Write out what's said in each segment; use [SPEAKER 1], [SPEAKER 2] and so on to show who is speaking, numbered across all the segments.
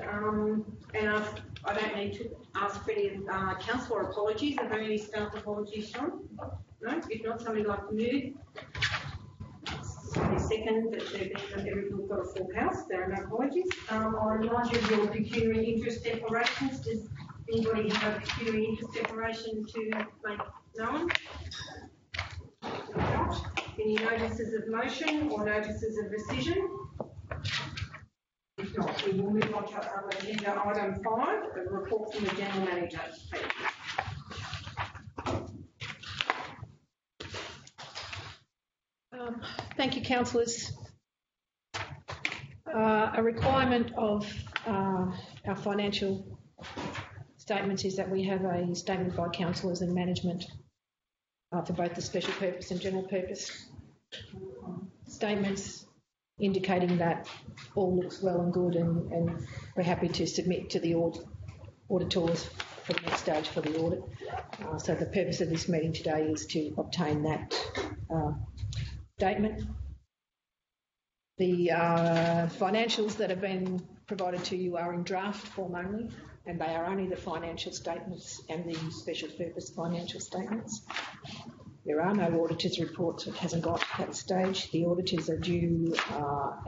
[SPEAKER 1] I don't need to ask for any councillor apologies. Are there any staff apologies, Sean? No? If not, somebody like to move? Second, that everyone's got a full house. There are no apologies. I'll remind you of your pecuniary interest declarations. Does anybody have a pecuniary interest declaration to make known? Any notices of motion or notices of rescission? If not, we will move on to agenda item 5, a report from the General Manager.
[SPEAKER 2] Thank you, councillors. A requirement of our financial statements is that we have a statement by councillors and management for both the special purpose and general purpose statements, indicating that all looks well and good, and we're happy to submit to the auditors for the next stage for the audit. So the purpose of this meeting today is to obtain that statement. The financials that have been provided to you are in draft form only, and they are only the financial statements and the special purpose financial statements. There are no auditors' reports. It hasn't got to that stage. The auditors are due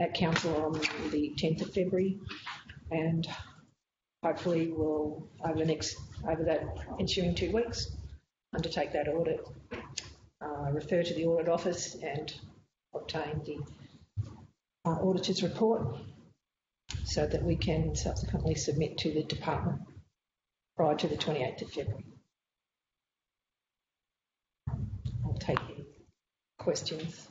[SPEAKER 2] at council on the 10th of February, and hopefully we'll, over that ensuing 2 weeks, undertake that audit, refer to the audit office and obtain the auditor's report so that we can subsequently submit to the department prior to the 28th of February. I'll take questions.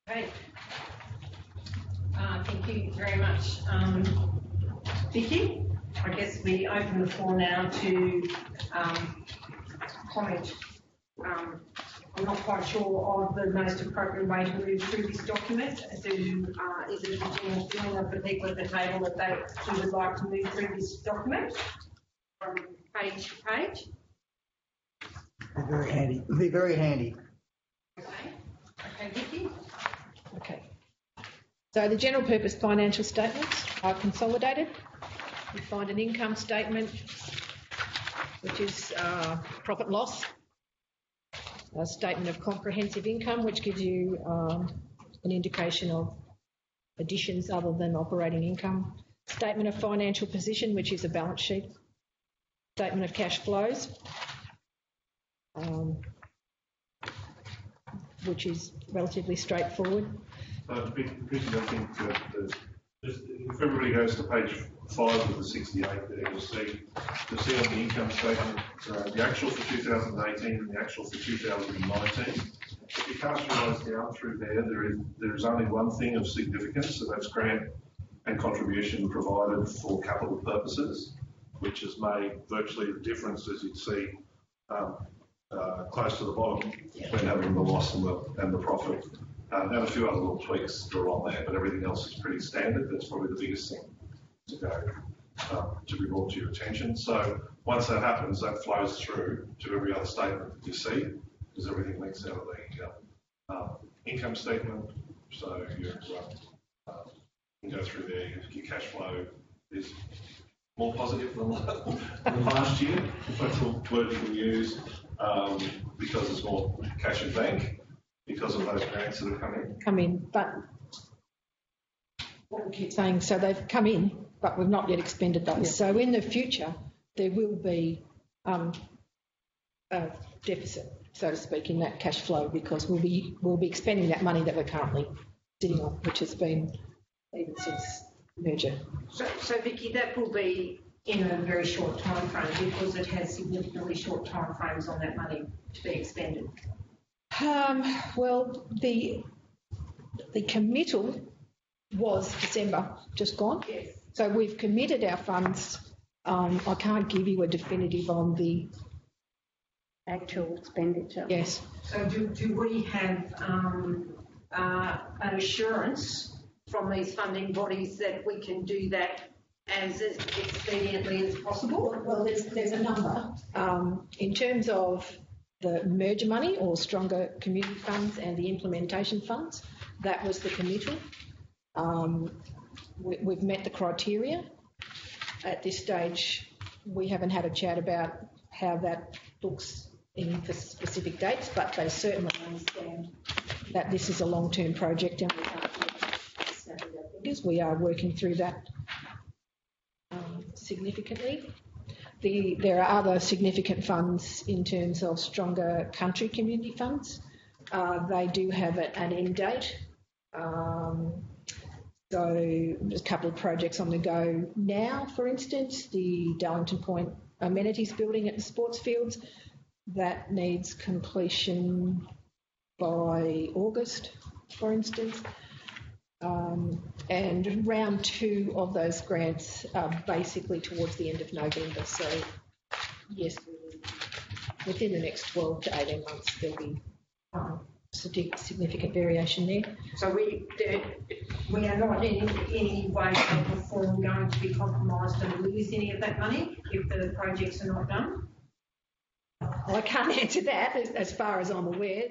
[SPEAKER 1] Okay. Thank you very much, Vicky. I guess we open the floor now to comment. I'm not quite sure of the most appropriate way to move through this document. Is it a general feeling of the people at the table that they would like to move through this document from page to page?
[SPEAKER 3] Very handy. It'd be very handy.
[SPEAKER 1] Okay. Okay, Vicky.
[SPEAKER 2] Okay. So the general purpose financial statements are consolidated. You find an income statement, which is profit and loss, a statement of comprehensive income, which gives you an indication of additions other than operating income, statement of financial position, which is a balance sheet, statement of cash flows, which is relatively straightforward.
[SPEAKER 4] Because I think if everybody goes to page 5 of the 68 there, you'll see on the income statement the actual for 2018 and the actual for 2019. If you cast your eyes down through there is only one thing of significance, and that's grant and contribution provided for capital purposes, which has made virtually the difference, as you'd see close to the bottom, between having the loss and the profit. And a few other little tweaks that are on there, but everything else is pretty standard. That's probably the biggest thing to go to be brought to your attention. So once that happens, that flows through to every other statement that you see, because everything links out of the income statement. So you can go through there. Your cash flow is more positive than last year, if that's the word you can use, because there's more cash in bank, because of those grants that have come in.
[SPEAKER 2] But what we keep saying, so they've come in, but we've not yet expended those. Yeah. So in the future, there will be a deficit, so to speak, in that cash flow, because we'll be expending that money that we're currently sitting on, which has been even since merger.
[SPEAKER 1] So Vicky, that will be in a very short time frame, because it has significantly short time frames on that money to be expended.
[SPEAKER 2] Well, the committal was December, just gone.
[SPEAKER 1] Yes.
[SPEAKER 2] So we've committed our funds. I can't give you a definitive on the
[SPEAKER 5] actual expenditure.
[SPEAKER 2] Yes.
[SPEAKER 1] So do we have an assurance from these funding bodies that we can do that as expediently as possible?
[SPEAKER 2] Well, there's a number. In terms of the merger money or stronger community funds and the implementation funds, that was the committal. We've met the criteria. At this stage, we haven't had a chat about how that looks for specific dates, but they certainly understand that this is a long-term project and we can't snap our fingers. We are working through that significantly. There are other significant funds in terms of stronger country community funds. They do have an end date. So there's a couple of projects on the go now, for instance, the Darlington Point amenities building at the sports fields. That needs completion by August, for instance. And round 2 of those grants are basically towards the end of November. So, yes, within the next 12 to 18 months, there'll be significant variation there.
[SPEAKER 1] So we are not in any way, shape or form going to be compromised and lose any of that money if the projects are not done?
[SPEAKER 2] I can't answer that. As far as I'm aware,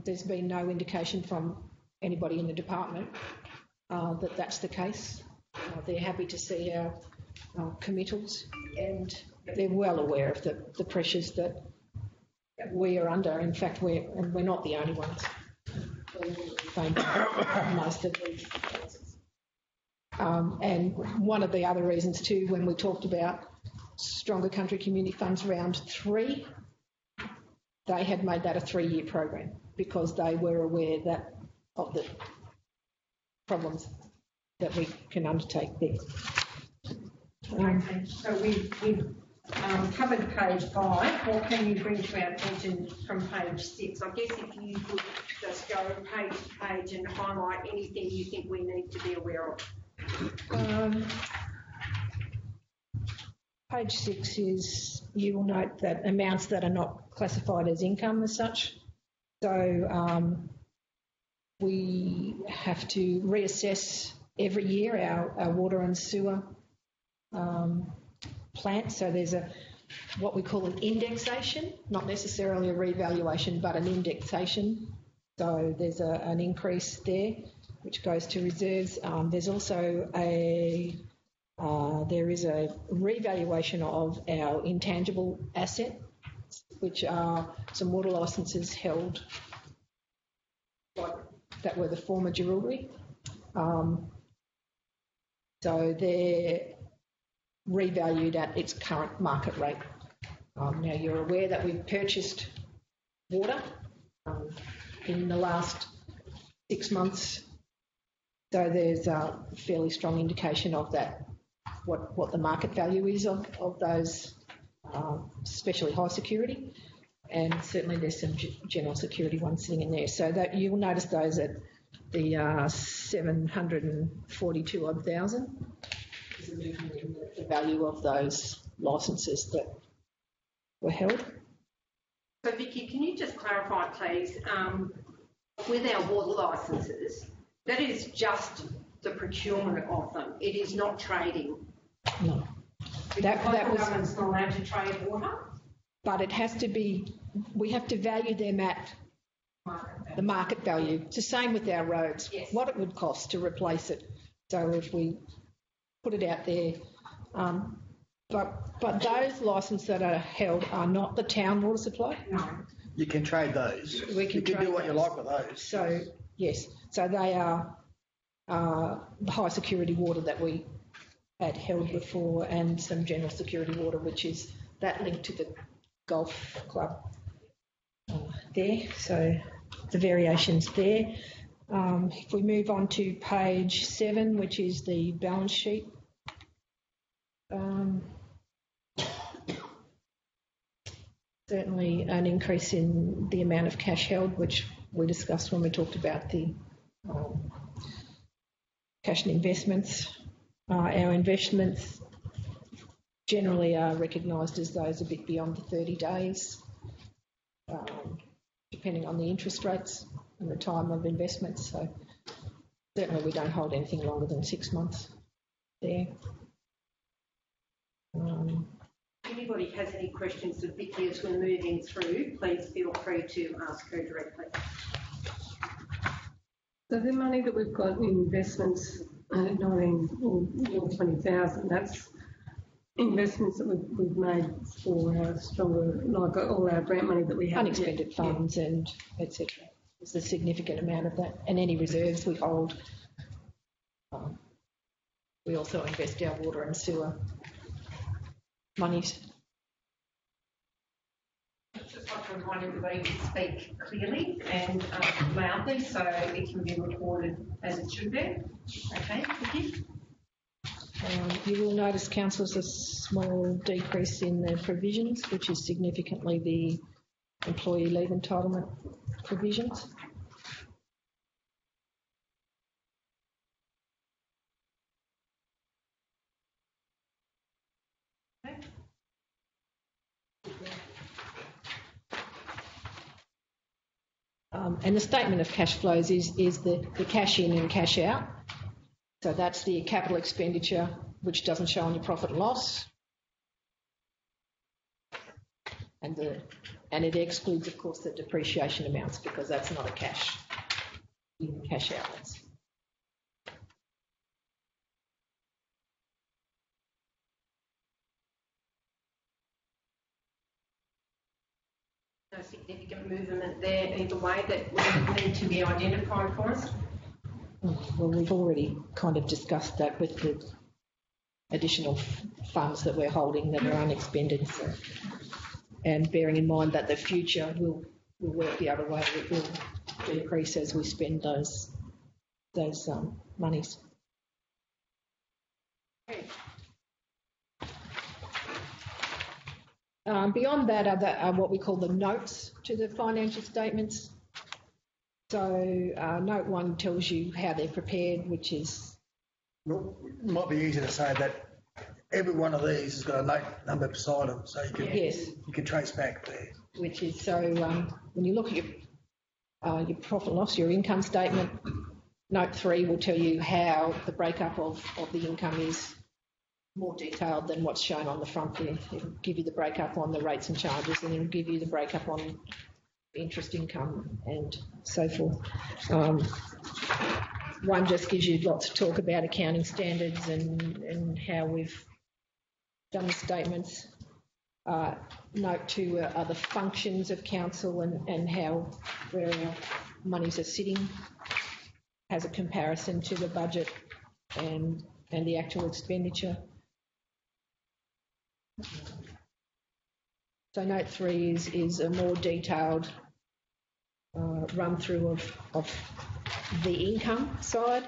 [SPEAKER 2] there's been no indication from anybody in the department that that's the case. They're happy to see our committals, and they're well aware of the pressures that we are under. In fact, we're not the only ones. Most of these cases. And one of the other reasons too, when we talked about Stronger Country Community Funds round 3, they had made that a 3-year program because they were aware of the problems that we can undertake there.
[SPEAKER 1] Okay, so we've covered page 5. What can you bring to our attention from page 6? I guess if you could just go page to page and highlight anything you think we need to be aware of.
[SPEAKER 2] Page 6 is, you will note that amounts that are not classified as income as such. So we have to reassess every year our water and sewer plant. So there's what we call an indexation, not necessarily a revaluation, but an indexation. So there's an increase there, which goes to reserves. There's also there is a revaluation of our intangible asset, which are some water licences held that were the former jewellery. So they're revalued at its current market rate. Now you're aware that we've purchased water in the last 6 months, so there's a fairly strong indication of that, what the market value is of those, especially high security, and certainly there's some general security ones sitting in there. So that you will notice those at the 742 odd thousand is a movement in the value of those licences that were held.
[SPEAKER 1] So Vicky, can you just clarify, please, with our water licences, that is just the procurement of them. It is not trading.
[SPEAKER 2] No.
[SPEAKER 1] That was government's not allowed to trade water.
[SPEAKER 2] But it has to be. We have to value them at the market value. It's the same with our roads.
[SPEAKER 1] Yes.
[SPEAKER 2] What it would cost to replace it. So if we put it out there, but those licences that are held are not the town water supply.
[SPEAKER 1] No.
[SPEAKER 3] You can trade those.
[SPEAKER 2] We can trade
[SPEAKER 3] do what you
[SPEAKER 2] those.
[SPEAKER 3] like with those.
[SPEAKER 2] So yes, so they are the high security water that we had held before, and some general security water, which is that linked to the golf club there. So the variations there. If we move on to page 7, which is the balance sheet. Certainly an increase in the amount of cash held, which we discussed when we talked about the cash and investments. Our investments generally are recognised as those a bit beyond the 30 days, depending on the interest rates and the time of investments. So certainly we don't hold anything longer than 6 months there.
[SPEAKER 1] If anybody has any questions of Vicky as we're moving through, please feel free to ask her directly.
[SPEAKER 6] So the money that we've got in investments, 19 or 20,000, that's investments that we've made for our stronger, like all our grant money that we have.
[SPEAKER 2] Unexpended funds and etc. There's a significant amount of that. And any reserves we hold. We also invest our water and sewer monies.
[SPEAKER 1] Just like to remind everybody to speak clearly and loudly so it can be recorded as it should be. Okay, thank you.
[SPEAKER 2] You will notice, councillors, a small decrease in the provisions, which is significantly the employee leave entitlement provisions. And the statement of cash flows is the cash in and cash out. So that's the capital expenditure, which doesn't show on your profit and loss. And it excludes, of course, the depreciation amounts because that's not a cash in, cash out.
[SPEAKER 1] No significant movement there either way that would need to be identified for us.
[SPEAKER 2] Well, we've already kind of discussed that with the additional funds that we're holding that are unexpended. So, and bearing in mind that the future will work the other way, it will decrease as we spend those monies. Beyond that are what we call the notes to the financial statements. So note 1 tells you how they're prepared, which is...
[SPEAKER 3] Well, it might be easy to say that every one of these has got a note number beside them, so you can trace back there.
[SPEAKER 2] Which is, so when you look at your profit and loss, your income statement, note 3 will tell you how the breakup of the income is more detailed than what's shown on the front there. It'll give you the breakup on the rates and charges, and it'll give you the breakup on interest income and so forth. 1 just gives you lots of talk about accounting standards and how we've done the statements. Note 2 are the functions of council and how where our monies are sitting, has a comparison to the budget and the actual expenditure. So note 3 is a more detailed run through of the income side.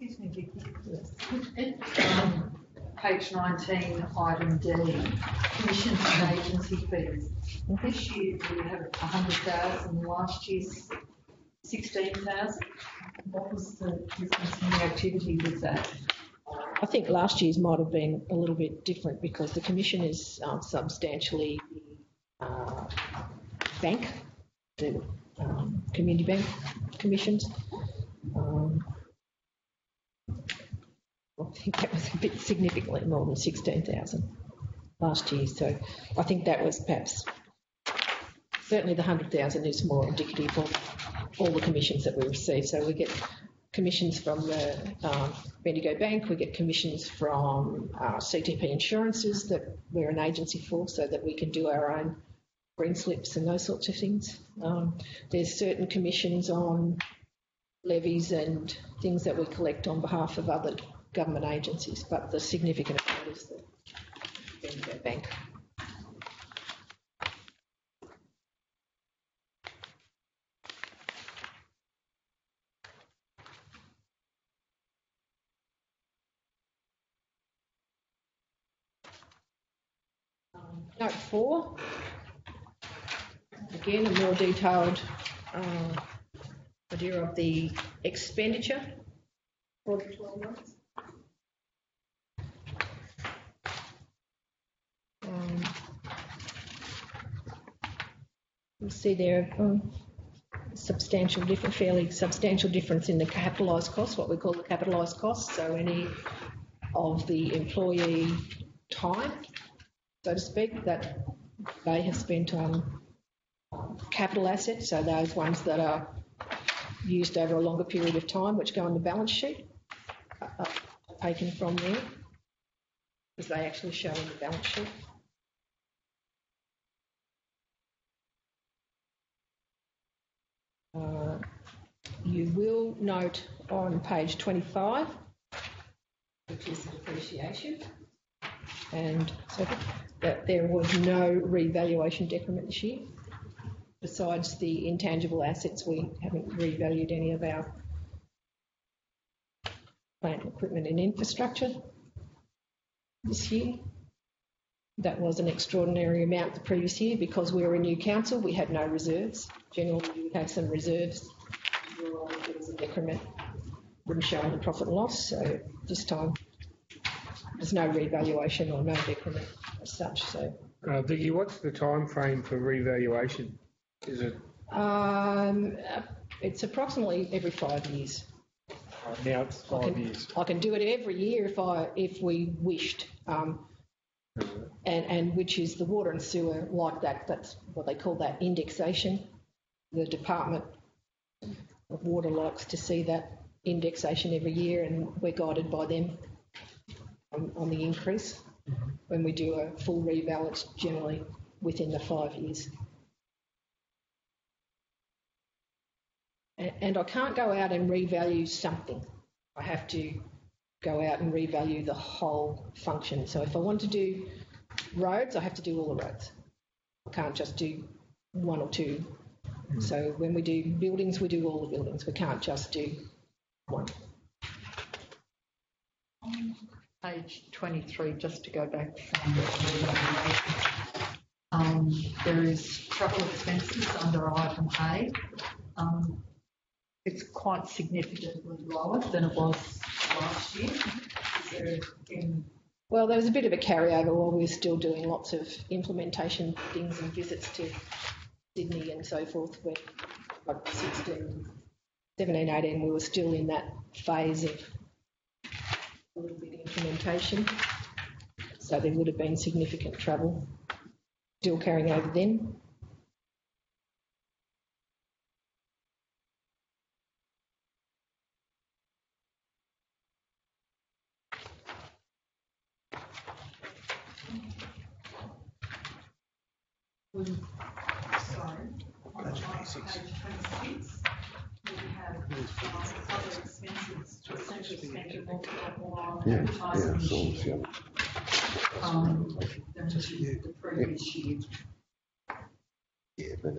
[SPEAKER 7] Excuse me, Vicky. Yes. Page 19, item D, commissions and agency fees. This year we have 100,000, last year's 16,000. What was the difference in the activity with that?
[SPEAKER 2] I think last year's might have been a little bit different because the commission is substantially bank, the community bank commissions. I think that was a bit significantly more than 16,000 last year. So I think that was perhaps, certainly the 100,000 is more indicative of all the commissions that we receive. So we get commissions from the Bendigo Bank, we get commissions from CTP Insurances that we're an agency for so that we can do our own green slips and those sorts of things. There's certain commissions on levies and things that we collect on behalf of other government agencies, but the significant amount is the Bendigo Bank. Note 4, again a more detailed idea of the expenditure for the 12 months. You see there substantial difference, fairly substantial difference in the capitalised costs, what we call the capitalised costs. So any of the employee time, so to speak, that they have spent on capital assets, so those ones that are used over a longer period of time, which go on the balance sheet, are taken from there, because they actually show in the balance sheet. You will note on page 25, which is the depreciation, and so that there was no revaluation decrement this year. Besides the intangible assets, we haven't revalued any of our plant, equipment and infrastructure this year. That was an extraordinary amount the previous year because we were a new council, we had no reserves. Generally, we would have some reserves. There was a decrement, wouldn't show in the profit and loss, so this time there's no revaluation or no decrement as such. So,
[SPEAKER 8] Vicky, what's the time frame for revaluation? Is it?
[SPEAKER 2] It's approximately every 5 years.
[SPEAKER 8] Now it's 5 years.
[SPEAKER 2] I can do it every year if we wished, and which is the water and sewer like that. That's what they call that indexation. The Department of Water likes to see that indexation every year, and we're guided by them on the increase. When we do a full reval, it's generally within the 5 years. And I can't go out and revalue something. I have to go out and revalue the whole function. So if I want to do roads, I have to do all the roads. I can't just do one or two. So when we do buildings, we do all the buildings. We can't just do one.
[SPEAKER 7] Page 23, just to go back. There is travel expenses under item A. It's quite significantly lower than it was last year. Is there any...
[SPEAKER 2] Well, there was a bit of a carryover while we were still doing lots of implementation things and visits to Sydney and so forth. When, like 16, 17, 18, we were still in that phase of a little bit of implementation. So there would have been significant travel still carrying over then.
[SPEAKER 7] Sorry, on page 26, we have other expenses to essentially spend a multiple more advertising this year than the previous year.
[SPEAKER 9] Yeah, but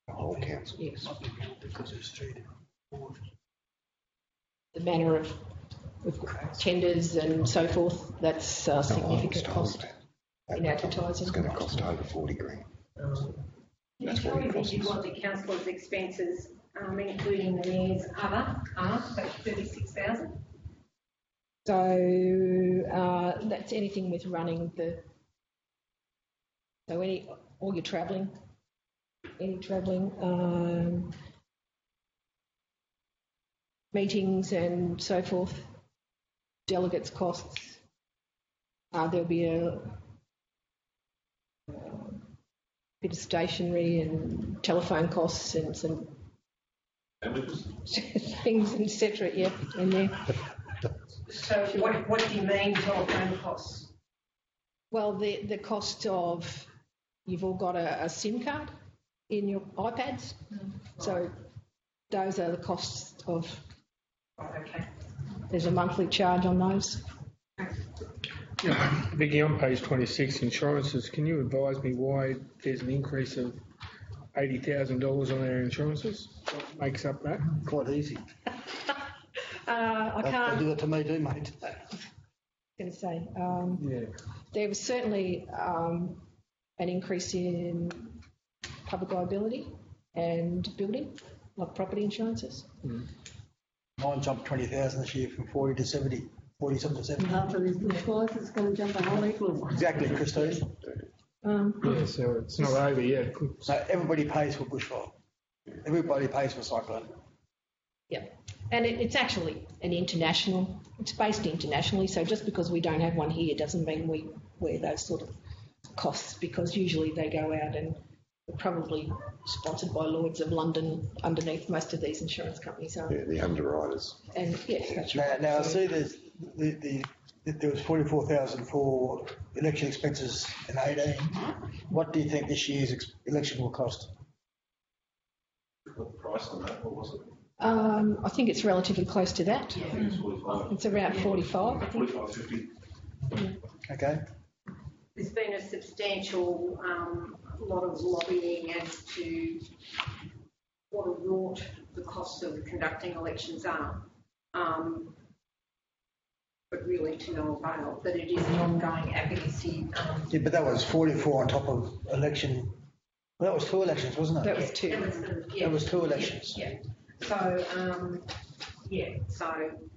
[SPEAKER 9] the whole council.
[SPEAKER 2] Yes.
[SPEAKER 3] Because it's treated.
[SPEAKER 2] The manner of tenders and so forth, that's a significant cost in advertising.
[SPEAKER 9] It's going to cost over 40 grand.
[SPEAKER 1] Can you tell me what the councillor's expenses, including the mayor's other, are, about 36,000?
[SPEAKER 2] So that's anything with running all your travelling, meetings and so forth, delegates costs. There'll be a bit of stationery and telephone costs and some things, etc. Yeah, in there.
[SPEAKER 1] So what do you mean telephone costs?
[SPEAKER 2] Well, the cost of, you've all got a SIM card in your iPads, so those are the costs of.
[SPEAKER 1] Okay.
[SPEAKER 2] There's a monthly charge on those.
[SPEAKER 8] Vicky, on page 26, insurances, can you advise me why there's an increase of $80,000 on our insurances? What makes up that?
[SPEAKER 3] Quite easy.
[SPEAKER 2] I can't.
[SPEAKER 3] They do it to me too, mate.
[SPEAKER 2] I was going to say, there was certainly an increase in public liability and building, like property insurances.
[SPEAKER 3] Mine jumped 20,000 this year from 40 to 70, 47 to 70.
[SPEAKER 6] After these bushfires, it's going to jump a whole heap more.
[SPEAKER 3] Exactly, Christine.
[SPEAKER 8] Yeah, so it's not over yet.
[SPEAKER 3] So everybody pays for bushfire. Everybody pays for cyclone.
[SPEAKER 2] Yeah, and it's actually it's based internationally, so just because we don't have one here doesn't mean we wear those sort of costs, because usually they go out and are probably sponsored by Lords of London underneath most of these insurance companies are.
[SPEAKER 9] Yeah, the underwriters.
[SPEAKER 2] And yes, that's
[SPEAKER 3] Now,
[SPEAKER 2] right.
[SPEAKER 3] now I see there was 44,000 for election expenses in 18. What do you think this year's election will cost?
[SPEAKER 4] What the price on that? What was it?
[SPEAKER 2] I think it's relatively close to that.
[SPEAKER 4] I think it's 45.
[SPEAKER 2] It's around 45, I think.
[SPEAKER 4] 45, 50.
[SPEAKER 3] Okay.
[SPEAKER 1] There's been a substantial lot of lobbying as to what a rort the costs of conducting elections are, but really to no avail. But it is an ongoing advocacy.
[SPEAKER 3] Yeah, but that was 44 on top of election. Well, that was 2 elections, wasn't it?
[SPEAKER 2] That was 2.
[SPEAKER 3] That was 2 elections.
[SPEAKER 1] Yeah. So,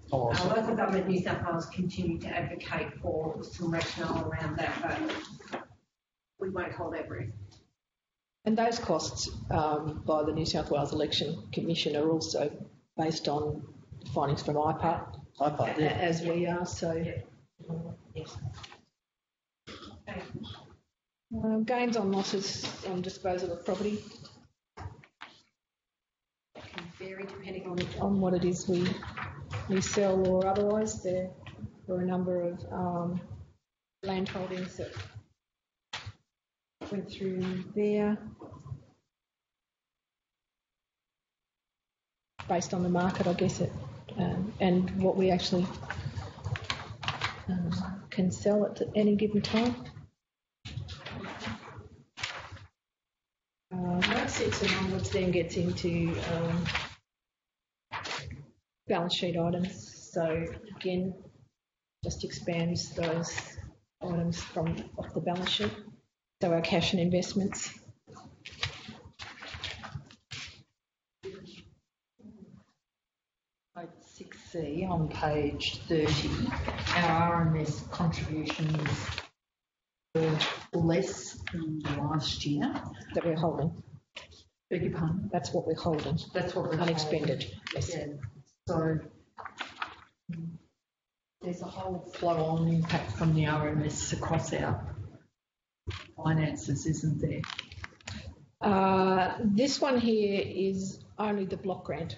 [SPEAKER 3] Oh, awesome.
[SPEAKER 1] local government New South Wales continue to advocate for some rationale around that, but we won't hold our breath.
[SPEAKER 2] And those costs by the New South Wales Election Commission are also based on findings from IPAT,
[SPEAKER 3] IPAT, yeah.
[SPEAKER 2] as we are. So,
[SPEAKER 1] Yes.
[SPEAKER 2] gains on losses on disposal of property can vary depending on what it is we sell or otherwise. There were a number of land holdings that went through there based on the market, I guess, and what we actually can sell at any given time. Note 6 and onwards then gets into balance sheet items. So again, just expands those items from off the balance sheet. So our cash and investments.
[SPEAKER 7] Note 6C on page 30, our RMS contributions were less than last year.
[SPEAKER 2] That we're holding.
[SPEAKER 7] Beg your pardon?
[SPEAKER 2] That's what we're holding.
[SPEAKER 7] That's what we're
[SPEAKER 2] Unexpended.
[SPEAKER 7] holding.
[SPEAKER 2] Yes.
[SPEAKER 7] Yeah. So there's a whole flow-on impact from the RMS across our finances, isn't there?
[SPEAKER 2] This one here is only the block grant.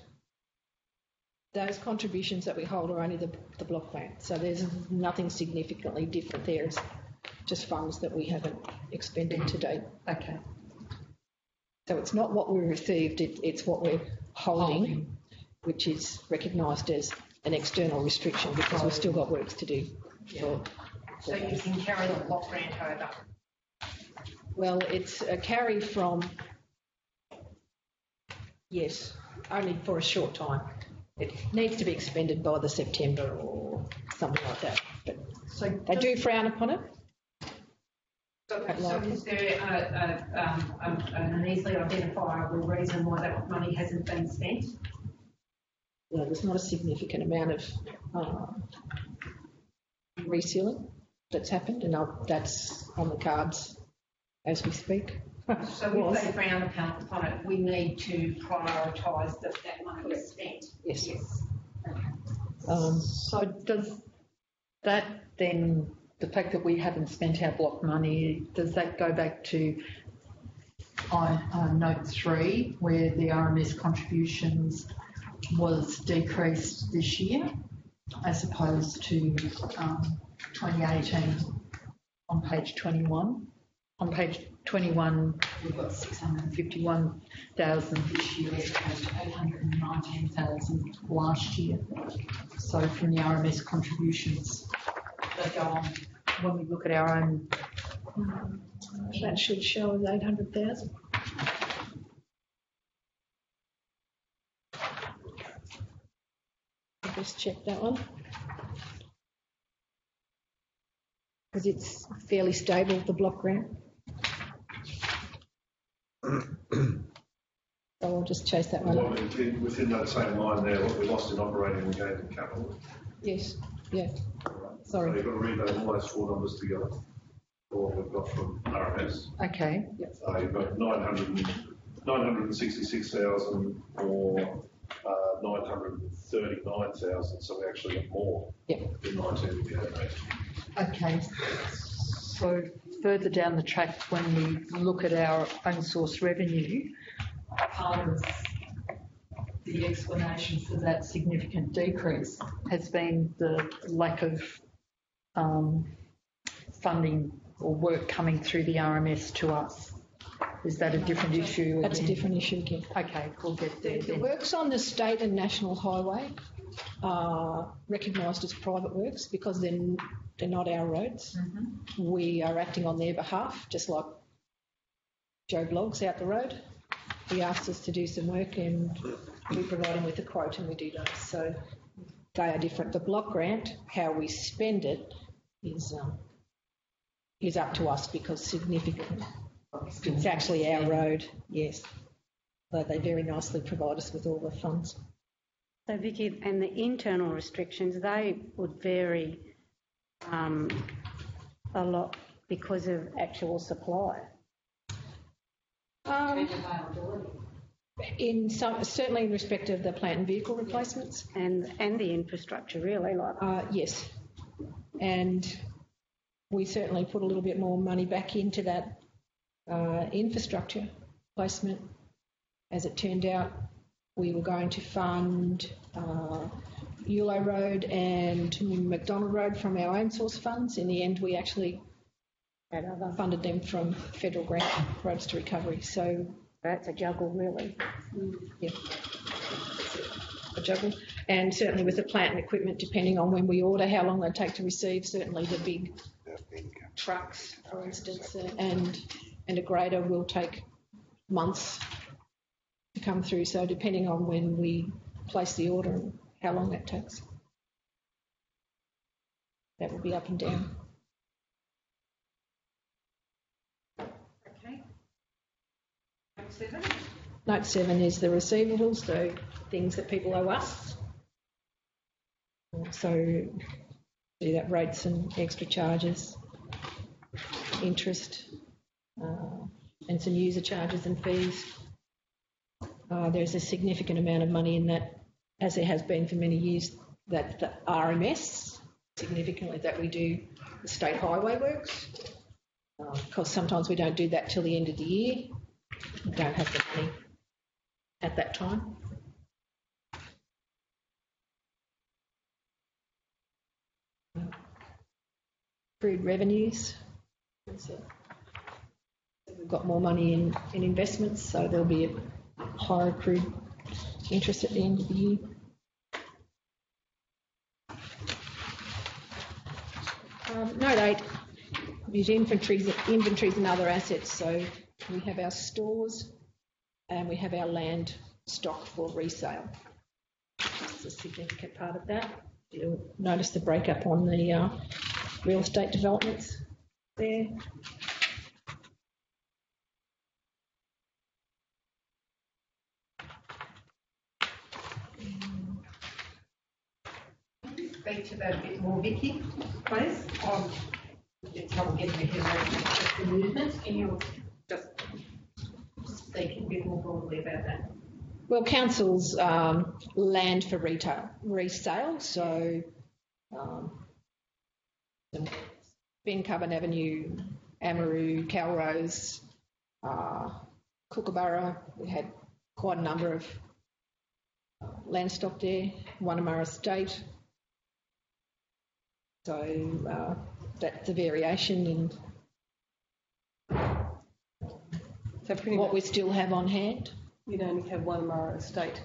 [SPEAKER 2] Those contributions that we hold are only the block grant. So there's nothing significantly different there. It's just funds that we haven't expended to date.
[SPEAKER 7] Okay.
[SPEAKER 2] So it's not what we received, it's what we're holding, which is recognised as an external restriction because we've still got works to do.
[SPEAKER 1] So you can carry the block grant over.
[SPEAKER 2] Well, it's a carry from, yes, only for a short time. It needs to be expended by the September or something like that. But
[SPEAKER 7] So
[SPEAKER 2] they do frown upon it.
[SPEAKER 1] So is there an easily identifiable reason why that money hasn't been spent?
[SPEAKER 2] Yeah, there's not a significant amount of resealing that's happened, and that's on the cards as we speak.
[SPEAKER 1] So if they frown upon it, we need to prioritise that money is spent.
[SPEAKER 2] Yes.
[SPEAKER 7] So does that then, the fact that we haven't spent our block money, does that go back to note 3, where the RMS contributions was decreased this year as opposed to 2018 on page 21? On page 21, we've got 651,000 this year as opposed to 819,000 last year. So from the RMS contributions that go on, when we look at our own,
[SPEAKER 2] That should show as 800,000. I'll just check that one. Because it's fairly stable, the block grant. So I'll just chase that one up.
[SPEAKER 4] Within that same line there, what we lost in operating, we gained in capital.
[SPEAKER 2] Yes, yeah.
[SPEAKER 4] So
[SPEAKER 2] Sorry.
[SPEAKER 4] you've got to read all those 4 numbers together, or what we've got from RMS.
[SPEAKER 7] okay,
[SPEAKER 4] You've got 966,000 or 939,000, so we actually got more
[SPEAKER 2] Yep.
[SPEAKER 4] in 19 than we had in 18.
[SPEAKER 7] okay. So further down the track when we look at our own source revenue, part of the explanation for that significant decrease has been the lack of funding or work coming through the RMS to us. Is that a different issue?
[SPEAKER 2] That's a different issue again.
[SPEAKER 7] Okay, we'll get there
[SPEAKER 2] The
[SPEAKER 7] then.
[SPEAKER 2] works on the state and national highway are recognised as private works because they're not our roads. We are acting on their behalf, just like Joe Bloggs out the road. He asked us to do some work and we provide him with a quote and we do that. So they are different. The block grant, how we spend it, is up to us because significantly. It's actually our road, yes. But they very nicely provide us with all the funds.
[SPEAKER 5] So Vicky, and the internal restrictions, they would vary a lot because of actual supply.
[SPEAKER 2] In some, certainly in respect of the plant and vehicle replacements.
[SPEAKER 5] And the infrastructure really, like.
[SPEAKER 2] Yes. And we certainly put a little bit more money back into that infrastructure placement. As it turned out, we were going to fund Eulo Road and McDonald Road from our own source funds. In the end, we actually funded them from federal grant roads to recovery. So
[SPEAKER 5] that's a juggle, really.
[SPEAKER 2] Yeah, a juggle. And certainly with the plant and equipment, depending on when we order, how long they take to receive. Certainly the big trucks, for instance, and a grader will take months to come through. So depending on when we place the order and how long that takes, that will be up and down.
[SPEAKER 1] Okay. Note 7.
[SPEAKER 2] Note 7 is the receivables, so things that people owe us. So do that rates and extra charges, interest, and some user charges and fees. There's a significant amount of money in that, as there has been for many years, that the RMS, significantly that we do the state highway works, because sometimes we don't do that till the end of the year. We don't have the money at that time. Accrued revenues. We've got more money in investments, so there'll be a higher accrued interest at the end of the year. Note 8 is inventories and other assets. So we have our stores and we have our land stock for resale. That's a significant part of that. You'll notice the breakup on the real estate developments there.
[SPEAKER 1] Speak to that a bit more, Vicky, please. It's trouble getting my head around the movement. Can you just speak a bit more broadly about that?
[SPEAKER 2] Well, council's land for resale, so Ben Carbon Avenue, Amaroo, Calrose, Kookaburra, we had quite a number of land stock there, Wanamara Estate. So that's the variation in what we still have on hand.
[SPEAKER 6] You'd only have one Murrumbidgee estate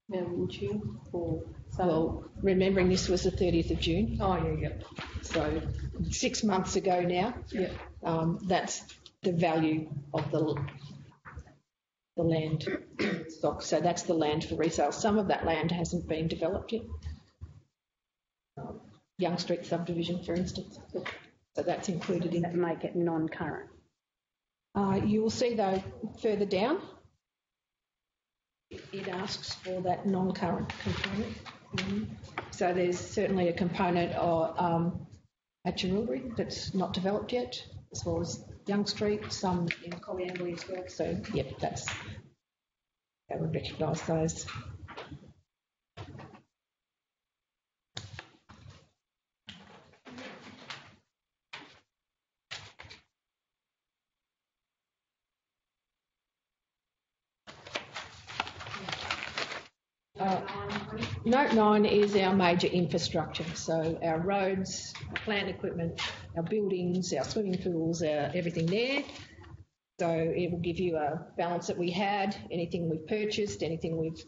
[SPEAKER 6] now, wouldn't you?
[SPEAKER 2] Well, remembering this was the 30th of June.
[SPEAKER 6] Oh, yeah.
[SPEAKER 2] So 6 months ago now.
[SPEAKER 6] Yeah.
[SPEAKER 2] That's the value of the land stock. So that's the land for resale. Some of that land hasn't been developed yet. Young Street subdivision, for instance. So that's included in
[SPEAKER 5] That make it non-current.
[SPEAKER 2] You will see, though, further down, it asks for that non-current component. So there's certainly a component at Murrumbidgee that's not developed yet, as well as Young Street, some in Colliambry as well. So, yep, I would recognise those. Note 9 is our major infrastructure, so our roads, our plant equipment, our buildings, our swimming pools, everything there. So it will give you a balance that we had, anything we've purchased, anything we've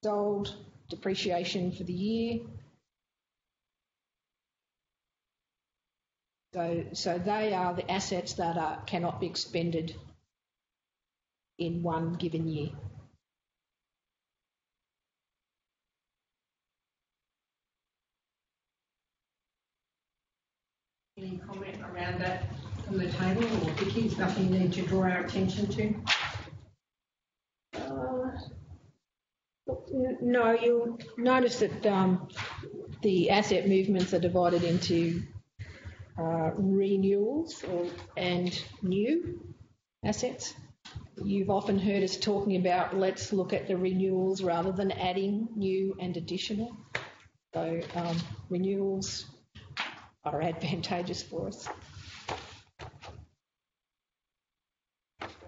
[SPEAKER 2] sold, depreciation for the year. So they are the assets that cannot be expended in one given year.
[SPEAKER 1] Any comment around that from the table, or Vicky, is nothing you need to draw our attention to?
[SPEAKER 2] No, you'll notice that the asset movements are divided into renewals and new assets. You've often heard us talking about let's look at the renewals rather than adding new and additional. So renewals are advantageous for us.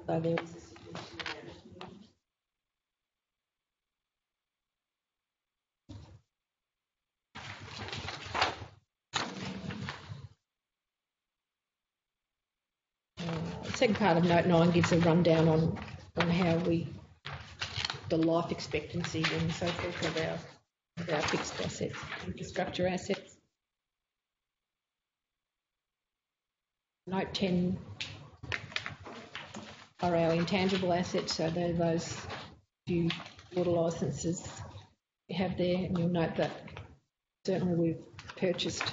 [SPEAKER 2] Although there is a significant amount of the second part of note 9 gives a rundown on how the life expectancy and so forth of our fixed assets, infrastructure assets. Note 10 are our intangible assets, so they're those few water licences we have there, and you'll note that certainly we've purchased,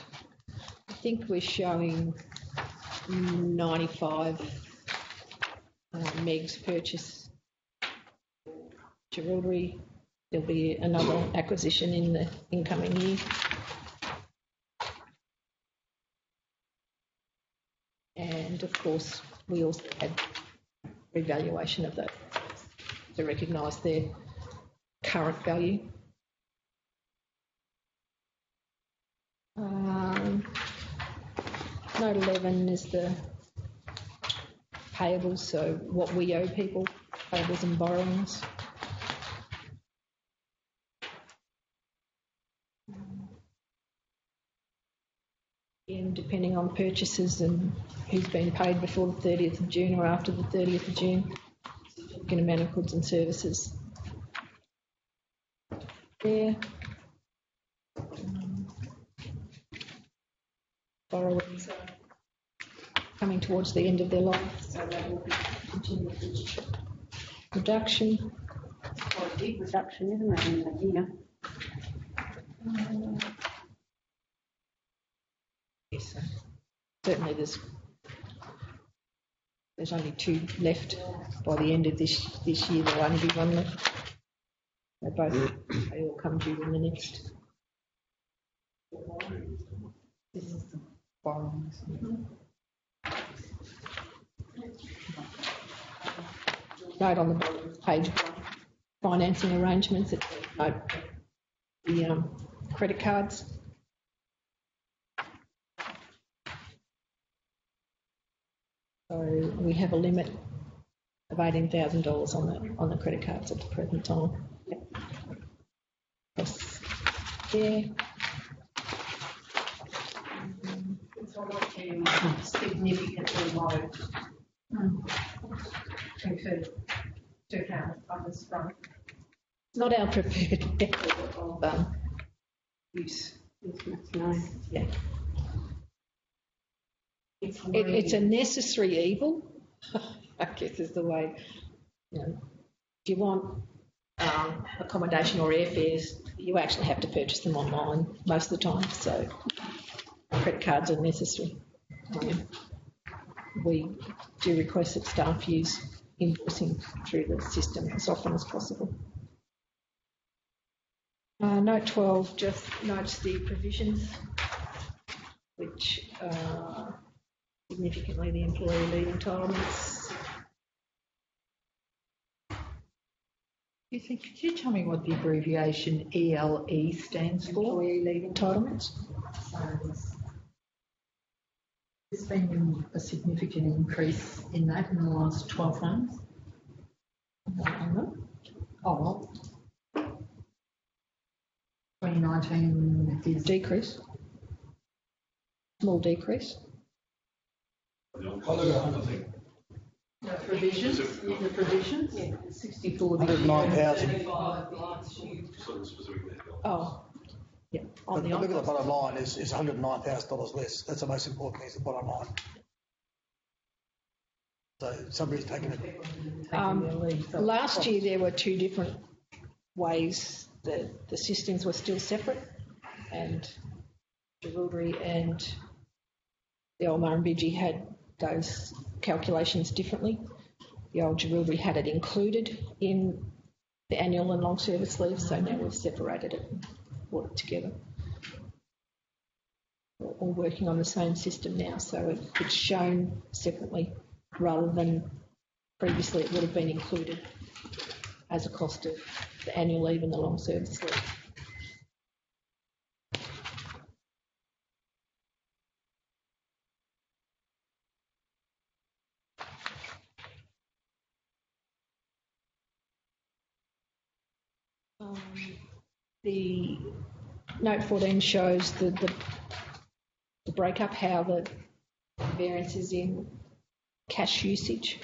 [SPEAKER 2] I think we're showing 95 megs purchase. Jerilderie, there'll be another acquisition in the incoming year. And of course, we also had revaluation of that to recognise their current value. Note 11 is the payables, so what we owe people, payables and borrowings. And depending on purchases and who's been paid before the 30th of June or after the 30th of June, significant amount of goods and services there. Borrowings are coming towards the end of their life, so that will be continued reduction.
[SPEAKER 5] It's quite a big reduction, isn't it, in the year?
[SPEAKER 2] Yes, so certainly there's only 2 left. By the end of this year, there'll only be 1 left. They all come due in the next.
[SPEAKER 7] This is the borrowings.
[SPEAKER 2] Note on the bottom of page 1, financing arrangements. Note the credit cards. So we have a limit of $18,000 on the credit cards at the present time. Yes. Yeah.
[SPEAKER 1] It's all up to significantly low to have others from.
[SPEAKER 2] It's not our preferred method of use.
[SPEAKER 5] Nice.
[SPEAKER 2] Yeah. It's a necessary evil, I guess is the way. You know, if you want accommodation or airfares, you actually have to purchase them online most of the time. So credit cards are necessary. We do request that staff use invoicing through the system as often as possible. Note 12 just notes the provisions, which significantly the employee leave entitlements.
[SPEAKER 7] Could you tell me what the abbreviation ELE stands for?
[SPEAKER 2] Employee leave entitlements.
[SPEAKER 7] There's been a significant increase in that in the last 12 months. Oh, well. 2019 is
[SPEAKER 2] Decrease. Small decrease.
[SPEAKER 7] the provisions. The provisions.
[SPEAKER 6] Yeah.
[SPEAKER 7] 64.
[SPEAKER 3] 109,000.
[SPEAKER 4] Sort of specifically.
[SPEAKER 2] Oh, yeah. On
[SPEAKER 3] But
[SPEAKER 2] the
[SPEAKER 3] look at the
[SPEAKER 2] on-cost.
[SPEAKER 3] bottom line is $109,000 less. That's the most important thing, is the bottom line. So somebody's taking it.
[SPEAKER 2] Last year there were two different ways that the systems were still separate, and Jerilderie and the old Murrumbidgee had those calculations differently. The old Jerilderie had it included in the annual and long service leave, so now we've separated it and brought it together. We're all working on the same system now, so it's shown separately rather than previously it would have been included as a cost of the annual leave and the long service leave. The note 14 shows the breakup, how the variance is in cash usage.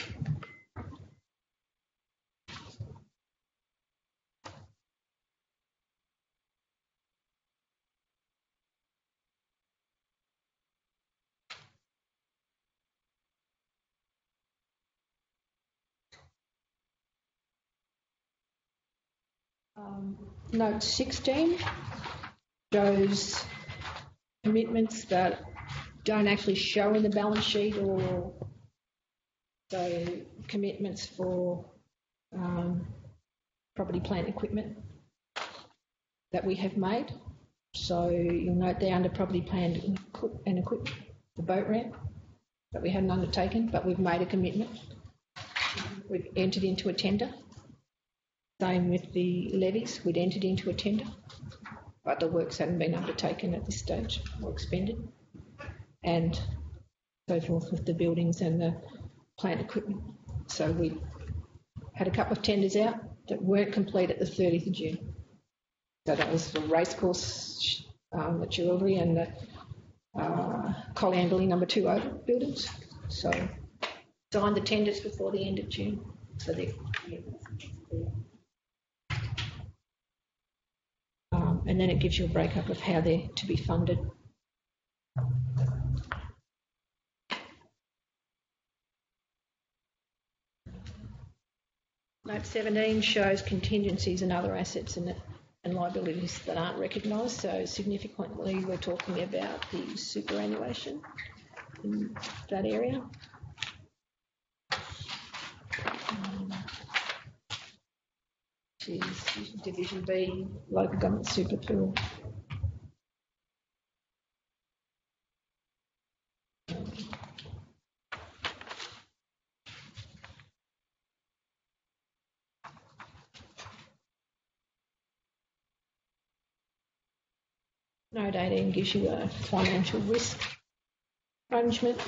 [SPEAKER 2] Note 16 shows commitments that don't actually show in the balance sheet, or so commitments for property, plant, equipment that we have made. So you'll note there under property, plant and equipment, the boat ramp that we hadn't undertaken, but we've made a commitment. We've entered into a tender. Same with the levies, we'd entered into a tender, but the works hadn't been undertaken at this stage or expended, and so forth with the buildings and the plant equipment. So we had a couple of tenders out that weren't complete at the 30th of June. So that was the racecourse, the Jerilderie and the Colliandley number 2 over buildings. So signed the tenders before the end of June. So they're and then it gives you a breakup of how they're to be funded. Note 17 shows contingencies and other assets and liabilities that aren't recognised. So significantly, we're talking about the superannuation in that area. Which is Division B, Local Government Super Pool. Note 18 gives you a financial risk management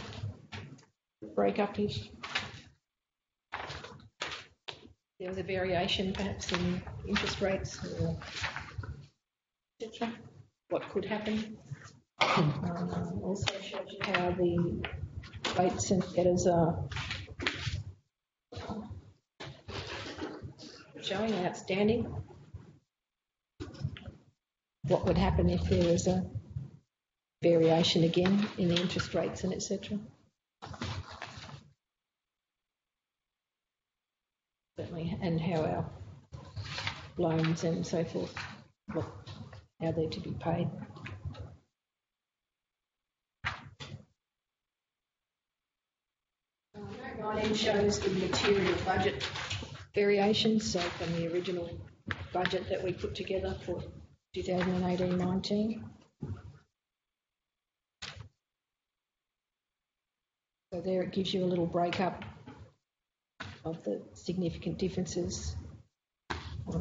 [SPEAKER 2] breakup if there was a variation perhaps in interest rates or etc. What could happen. Also shows you how the rates and debtors are showing outstanding. What would happen if there was a variation again in the interest rates and etc. Certainly, and how our loans and so forth, how they're to be paid. Note 19 shows the material budget variations, so from the original budget that we put together for 2018-19. So there it gives you a little breakup of the significant differences.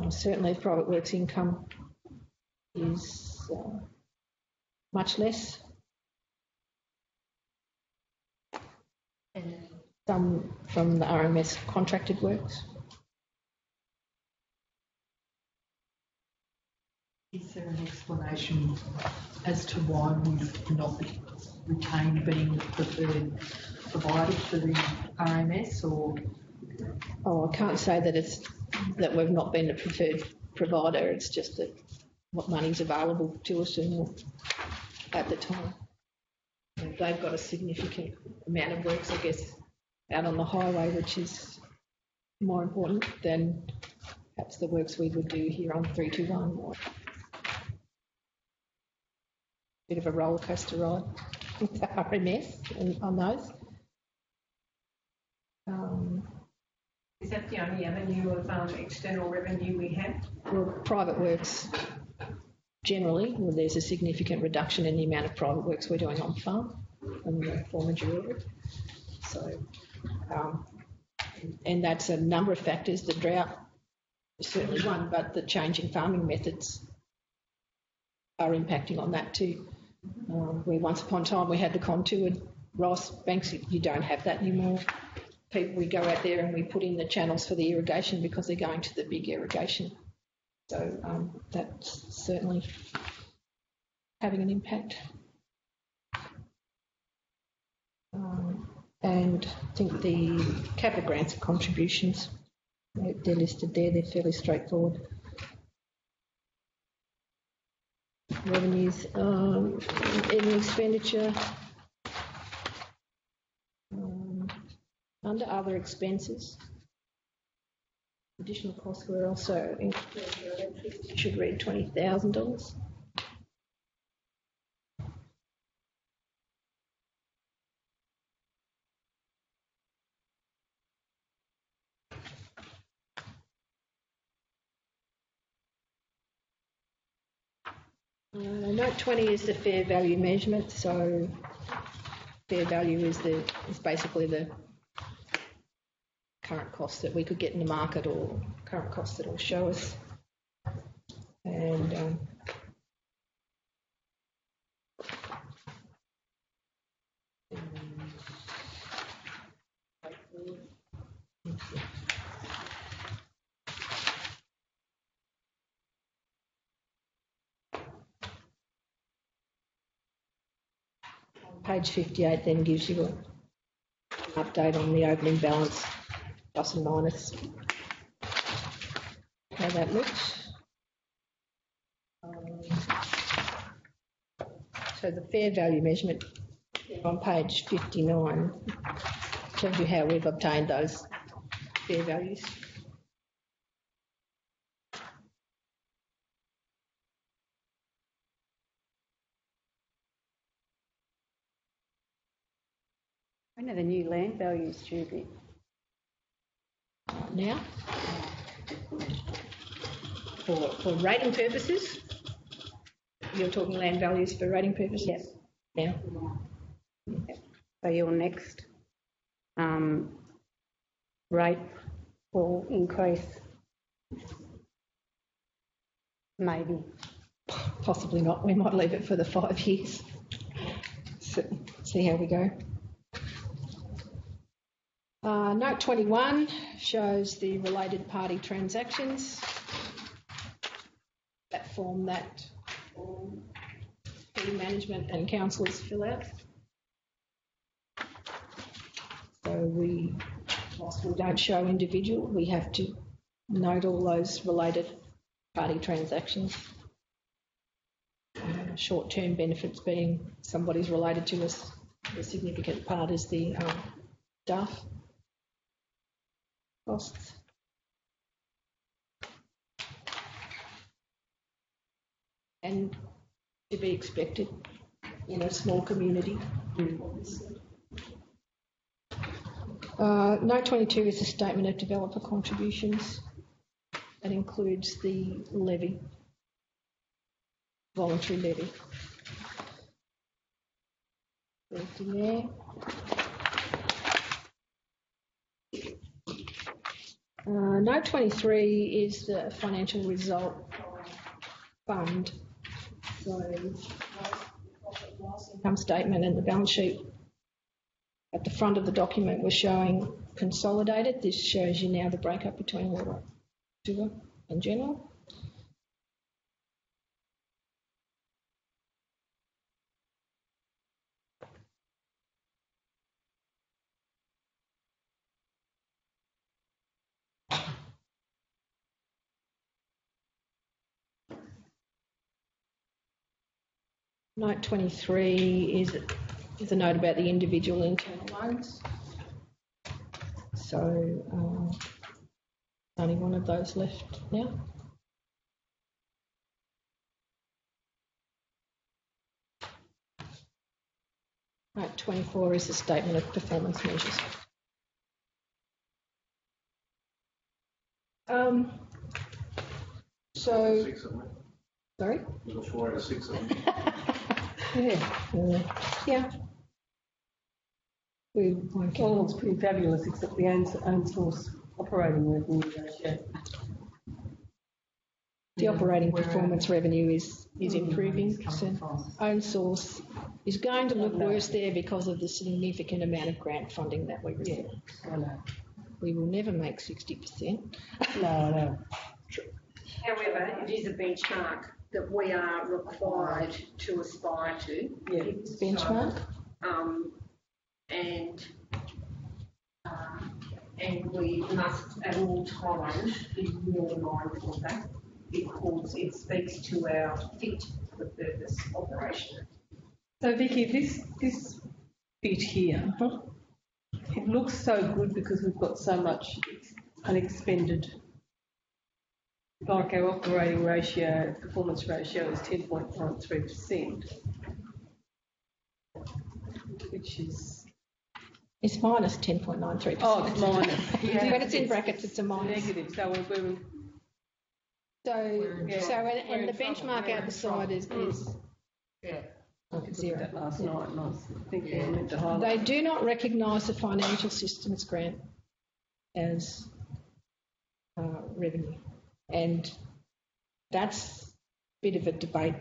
[SPEAKER 2] Certainly private works income is much less. And some from the RMS contracted works.
[SPEAKER 7] Is there an explanation as to why we've not retained being the preferred provider for the RMS, or?
[SPEAKER 2] Oh, I can't say that we've not been the preferred provider. It's just that what money's available to us at the time. And they've got a significant amount of works, I guess, out on the highway, which is more important than perhaps the works we would do here on 321. Or bit of a roller coaster ride with the RMS on those.
[SPEAKER 1] Is that the only avenue of external revenue we have?
[SPEAKER 2] Well, private works generally, well, there's a significant reduction in the amount of private works we're doing on farm and the former derivative. So, and that's a number of factors. The drought is certainly one, but the changing farming methods are impacting on that too. Where once upon a time we had the contoured rice banks, you don't have that anymore. We go out there and we put in the channels for the irrigation because they're going to the big irrigation. So that's certainly having an impact. And I think the capital grants and contributions, they're listed there, they're fairly straightforward. Revenues, any expenditure. Under other expenses, additional costs were also included. It should read $20,000. Note 20 is the fair value measurement. So fair value is basically the current costs that we could get in the market or current costs that will show us. And page 58 then gives you an update on the opening balance, plus and minus, how that looks. So the fair value measurement on page 59 tells you how we've obtained those fair values.
[SPEAKER 5] When are the new land values due be?
[SPEAKER 2] Now, for rating purposes, you're talking land values for rating purposes?
[SPEAKER 5] Yes.
[SPEAKER 2] Now.
[SPEAKER 5] Yep. So your next rate will increase, maybe.
[SPEAKER 2] Possibly not. We might leave it for the 5 years. See how we go. Note 21 shows the related party transactions that form that city management and councillors fill out. So whilst we don't show individual, we have to note all those related party transactions. Short-term benefits being somebody's related to us. The significant part is the staff costs. And to be expected in a small community. Note 22 is a statement of developer contributions. That includes the levy, voluntary levy. Everything there. Note 23 is the financial result fund. So, income statement and the balance sheet at the front of the document we're showing consolidated. This shows you now the breakup between water, sewer and general. Note 23 is a note about the individual internal loans. So only one of those left now. Note 24 is a statement of performance measures. So,
[SPEAKER 4] 6 of them.
[SPEAKER 2] sorry?
[SPEAKER 4] There were 4 out of 6 of them.
[SPEAKER 2] Yeah. We won't
[SPEAKER 6] Well, it looks pretty fabulous, except the own source operating revenue ratio.
[SPEAKER 2] The operating
[SPEAKER 7] Where-
[SPEAKER 2] performance revenue is
[SPEAKER 7] where
[SPEAKER 2] improving.
[SPEAKER 7] money's coming from.
[SPEAKER 2] Own source is going to look worse there because of the significant amount of grant funding that we receive.
[SPEAKER 6] I know.
[SPEAKER 2] We will never make 60%.
[SPEAKER 6] No.
[SPEAKER 1] However, it is a benchmark that we are required to aspire to.
[SPEAKER 6] Yeah.
[SPEAKER 2] Benchmark?
[SPEAKER 1] And we must at all times be really mindful of that because it speaks to our fit for purpose operation.
[SPEAKER 6] So Vicky, this bit here, it looks so good because we've got so much unexpended. Like our operating ratio, performance ratio is 10.93%, which is
[SPEAKER 2] It's minus 10.93%.
[SPEAKER 6] oh, it's minus.
[SPEAKER 2] When it's in brackets, it's a minus.
[SPEAKER 6] Negative. So we're
[SPEAKER 2] And the benchmark out the side is
[SPEAKER 7] Yeah.
[SPEAKER 6] I did look at
[SPEAKER 2] zero.
[SPEAKER 6] that last night, and I was thinking I meant to highlight.
[SPEAKER 2] They do not recognise the financial systems grant as revenue. And that's a bit of a debate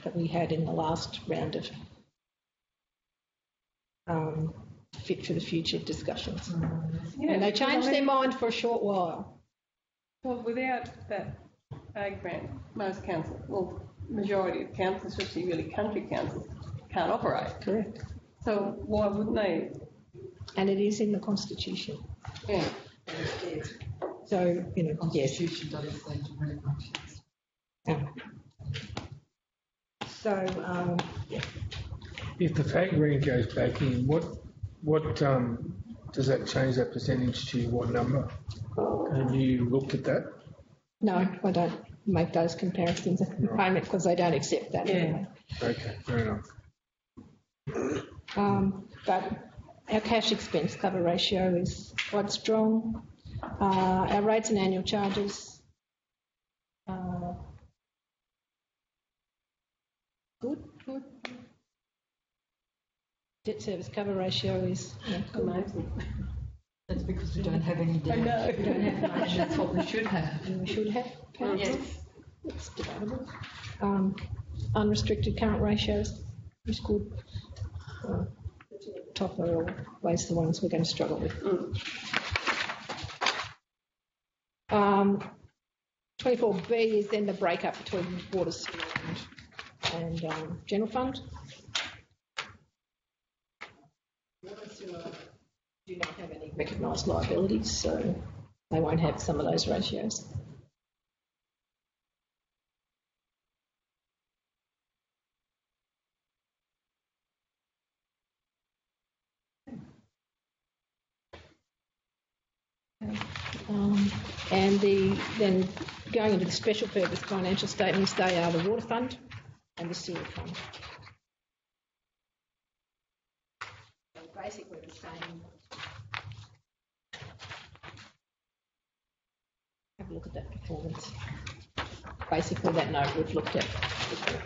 [SPEAKER 2] that we had in the last round of Fit for the Future discussions.
[SPEAKER 6] Yeah,
[SPEAKER 2] And they
[SPEAKER 6] because,
[SPEAKER 2] changed
[SPEAKER 6] I
[SPEAKER 2] their
[SPEAKER 6] mean,
[SPEAKER 2] mind for a short while.
[SPEAKER 6] Well, without that ag grant, most councils, well, majority of councils, especially really country councils, can't operate.
[SPEAKER 2] Correct.
[SPEAKER 6] So why wouldn't they?
[SPEAKER 2] And it is in the Constitution.
[SPEAKER 6] Yeah.
[SPEAKER 2] So, yes.
[SPEAKER 7] Constitution doesn't say to very much.
[SPEAKER 2] So,
[SPEAKER 8] If the fat grant goes back in, what does that change that percentage to what number? Have you looked at that?
[SPEAKER 2] no, I don't make those comparisons at the moment because they don't accept that.
[SPEAKER 6] Yeah.
[SPEAKER 8] Okay, fair enough.
[SPEAKER 2] But our cash expense cover ratio is quite strong. Our rates and annual charges good. Debt service cover ratio is good.
[SPEAKER 6] Amazing.
[SPEAKER 7] That's because we don't have any debt.
[SPEAKER 6] I know.
[SPEAKER 2] We don't have much.
[SPEAKER 7] That's what we should have.
[SPEAKER 2] And we should have.
[SPEAKER 7] Yes.
[SPEAKER 2] It's debatable. Unrestricted current ratios is good. Top are always the ones we're going to struggle with. 24B is then the breakup between water, sewer and general fund. Water, sewer do not have any recognised liabilities, so they won't have some of those ratios. And then going into the special purpose financial statements, they are the water fund and the sewer fund. So basically the same. Have a look at that performance. Basically that note we've looked at before.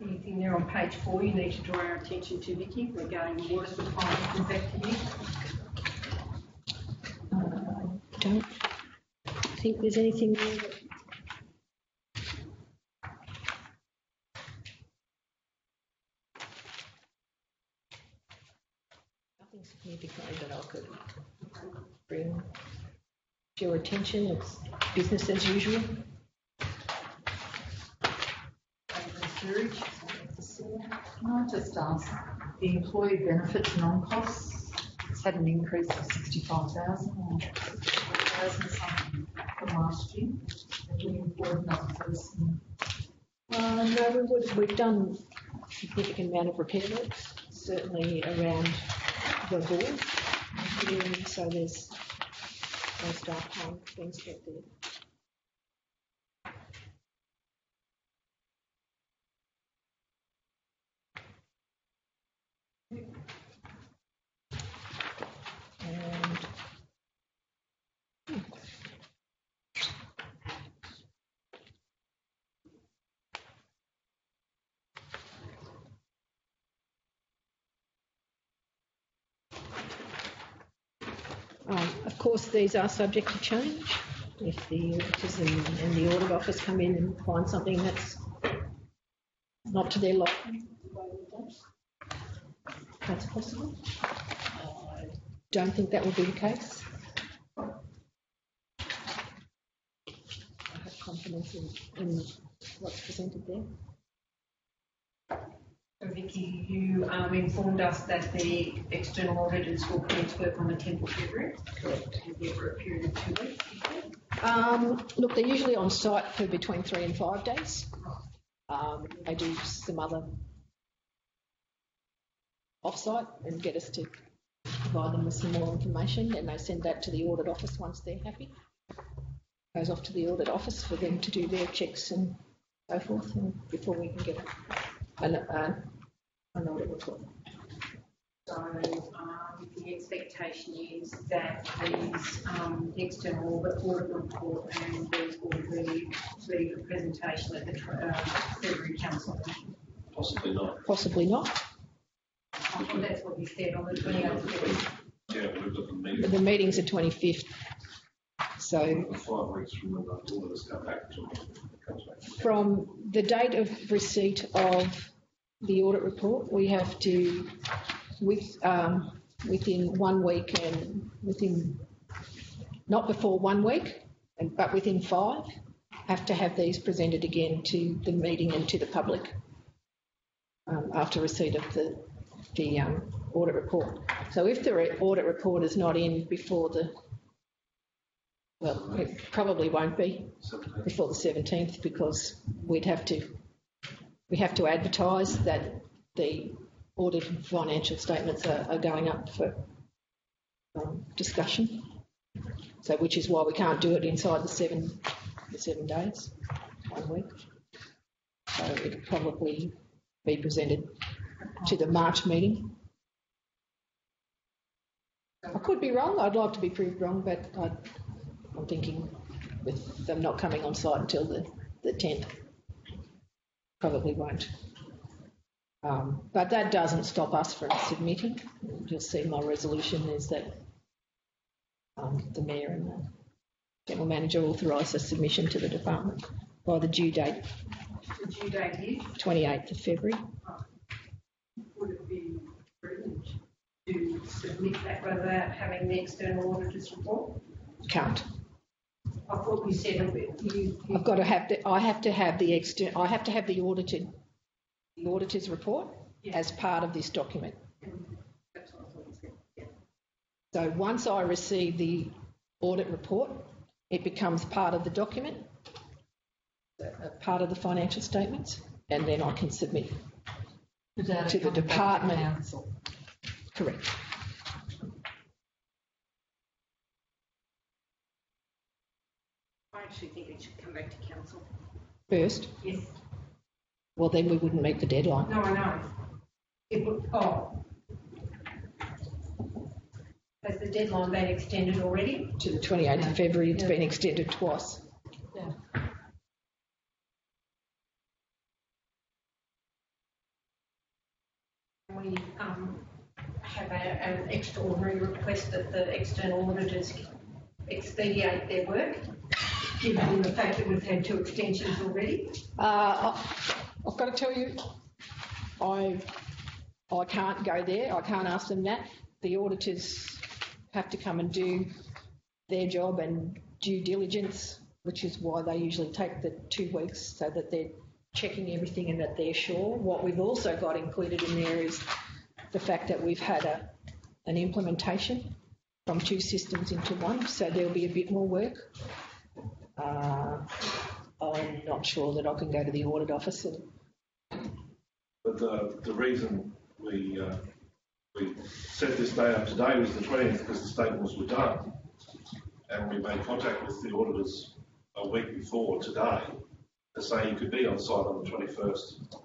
[SPEAKER 1] Anything there on page 4 you need to draw our attention to, Vicky, regarding water supply and activity?
[SPEAKER 2] I don't think there's anything there that nothing significantly that I could bring to your attention. It's business as usual.
[SPEAKER 7] Sewage. Can I just ask, the employee benefits and on-costs, it's had an increase of 65,000 or 65,000 something from last year. Have we employed another person?
[SPEAKER 2] No, we've done a significant amount of repair works, certainly around the board. So there's no staff time being spent there. And of course, these are subject to change. If the auditors and the audit office come in and find something that's not to their liking, that's possible. I don't think that will be the case. I have confidence in what's presented there.
[SPEAKER 1] So Vicky, you informed us that the external auditors will commence work on the 10th of February. Correct. And be for a period of 2 weeks.
[SPEAKER 2] Look, they're usually on site for between 3 and 5 days. They do some other off-site and get us to provide them with some more information, and they send that to the audit office once they're happy. Goes off to the audit office for them to do their checks and so forth, and before we can get an audit report.
[SPEAKER 1] So the expectation is that these, the external audit report and these will be for presentation at the February Council.
[SPEAKER 4] Possibly not.
[SPEAKER 2] Possibly not.
[SPEAKER 1] Well, that's what you said on the 28th of February.
[SPEAKER 4] Yeah, but we've got the meeting.
[SPEAKER 2] The meeting's the 25th. So
[SPEAKER 4] 5 weeks from when the auditors come back to comes back.
[SPEAKER 2] from the date of receipt of the audit report, we have to, within 1 week and within, not before 1 week, but within 5, have to have these presented again to the meeting and to the public after receipt of the audit report. So if the audit report is not in before it probably won't be before the 17th, because we have to advertise that the audited financial statements are going up for discussion. So, which is why we can't do it inside the 7 days, 1 week. So it'll probably be presented to the March meeting. I could be wrong. I'd like to be proved wrong, but I'm thinking with them not coming on site until the 10th, probably won't. But that doesn't stop us from submitting. You'll see my resolution is that the Mayor and the General Manager authorise the submission to the department by the due date.
[SPEAKER 1] The due date is?
[SPEAKER 2] 28th of February.
[SPEAKER 1] Would it be prudent to submit that without having the external auditor's report?
[SPEAKER 2] Can't.
[SPEAKER 1] I thought you said
[SPEAKER 2] I've got to have I have to have the auditor's report as part of this document.
[SPEAKER 1] That's what I thought you said. Yeah.
[SPEAKER 2] So once I receive the audit report, it becomes part of the document, part of the financial statements, and then I can submit to the department.
[SPEAKER 7] Council.
[SPEAKER 2] Correct.
[SPEAKER 1] I actually think it should come back to council.
[SPEAKER 2] First?
[SPEAKER 1] Yes.
[SPEAKER 2] Well, then we wouldn't meet the deadline.
[SPEAKER 1] No, I know. It would, has the deadline been extended already?
[SPEAKER 2] To the 28th of February, it's been extended twice.
[SPEAKER 7] Yeah.
[SPEAKER 1] We have an extraordinary request that the external auditors expedite their work, given the fact that we've had 2 extensions already.
[SPEAKER 2] I've got to tell you, I can't go there. I can't ask them that. The auditors have to come and do their job and due diligence which is why they usually take the 2 weeks so that they're checking everything and that they're sure. What we've also got included in there is the fact that we've had an implementation from 2 systems into one, so there'll be a bit more work. I'm not sure that I can go to the audit office and...
[SPEAKER 4] But the reason we set this day up today was the 20th because the statements were done, and we made contact with the auditors a week before today to say you could be on site on the 21st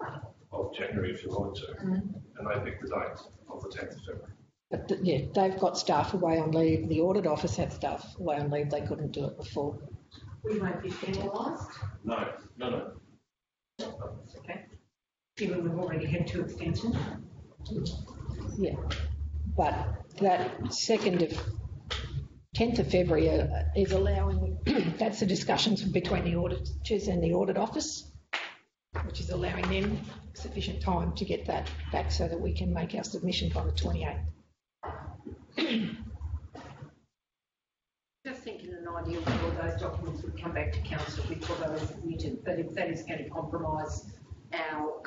[SPEAKER 4] of January if you wanted to, and they picked the date of the 10th of February.
[SPEAKER 2] But yeah, they've got staff away on leave. The audit office had staff away on leave. They couldn't do it before.
[SPEAKER 1] We won't be penalised.
[SPEAKER 4] No.
[SPEAKER 1] Okay. Given we've already had 2 extensions.
[SPEAKER 2] Yeah, but that 10th of February is allowing, that's the discussions between the auditors and the audit office, which is allowing them sufficient time to get that back so that we can make our submission by the 28th.
[SPEAKER 1] Just thinking an ideal world, those documents would come back to council before they were submitted, but if that is going to compromise our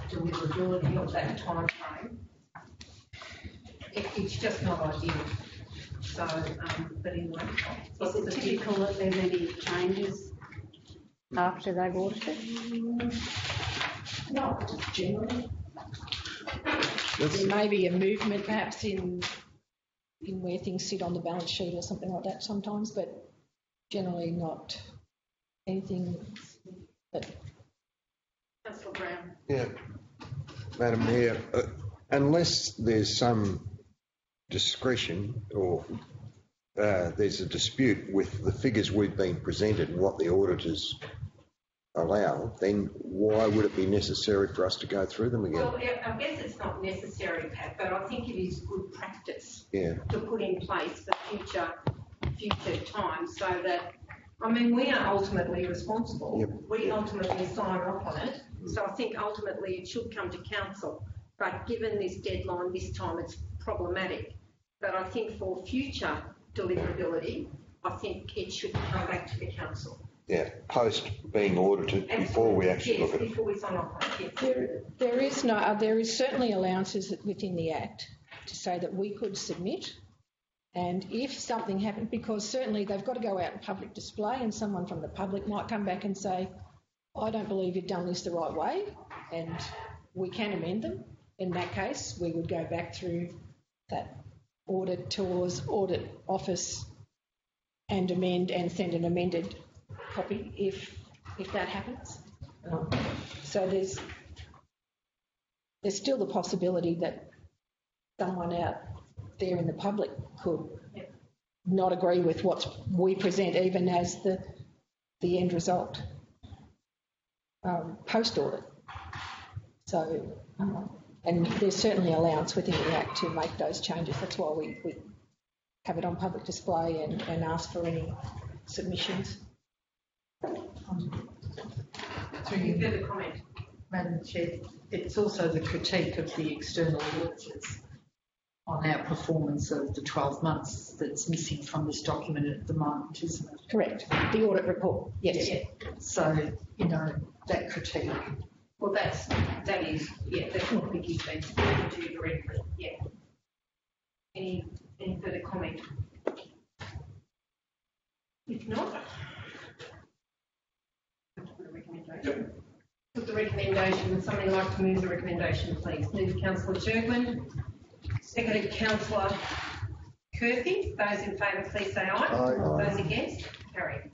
[SPEAKER 1] deliverability of that time frame, it's just not ideal. So, but anyway.
[SPEAKER 5] Is it typical that there's any changes after they've audited?
[SPEAKER 2] No, generally. There may be a movement perhaps in where things sit on the balance sheet or something like that sometimes, but generally not anything that...
[SPEAKER 1] Councillor Brown.
[SPEAKER 9] Yeah, Madam Mayor, unless there's some discretion or there's a dispute with the figures we've been presented and what the auditors allow, then why would it be necessary for us to go through them again?
[SPEAKER 1] Well, I guess it's not necessary, Pat, but I think it is good practice to put in place for future times so that, I mean, we are ultimately responsible.
[SPEAKER 9] Yep.
[SPEAKER 1] We ultimately sign off on it. So I think ultimately it should come to council. But given this deadline this time, it's problematic. But I think for future deliverability, I think it should come back to the council.
[SPEAKER 9] Yeah, post being audited before we actually look at it.
[SPEAKER 1] Before we sign off on it, yes.
[SPEAKER 2] There is certainly allowances within the Act to say that we could submit, and if something happened, because certainly they've got to go out in public display and someone from the public might come back and say, I don't believe you've done this the right way, and we can amend them. In that case, we would go back through that auditor's audit office and amend and send an amended copy if that happens. So there's still the possibility that someone out there in the public could not agree with what we present, even as the end result post-audit. So, and there's certainly allowance within the Act to make those changes. That's why we have it on public display and ask for any submissions.
[SPEAKER 1] Any further comment?
[SPEAKER 7] Madam Chair, it's also the critique of the external auditors on our performance of the 12 months that's missing from this document at the moment, isn't it?
[SPEAKER 2] Correct. The audit report, yes.
[SPEAKER 7] Yeah. So, you know, that critique.
[SPEAKER 1] Well, that's what Vicky's been speaking to directly, yeah. Any further comment? If not, put the recommendation. Put the recommendation. Would somebody like to move the recommendation, please? Move Councillor Jurgman. Seconded Councillor Kirby. Those in favour, please say aye.
[SPEAKER 9] Aye.
[SPEAKER 1] Those against? Carried.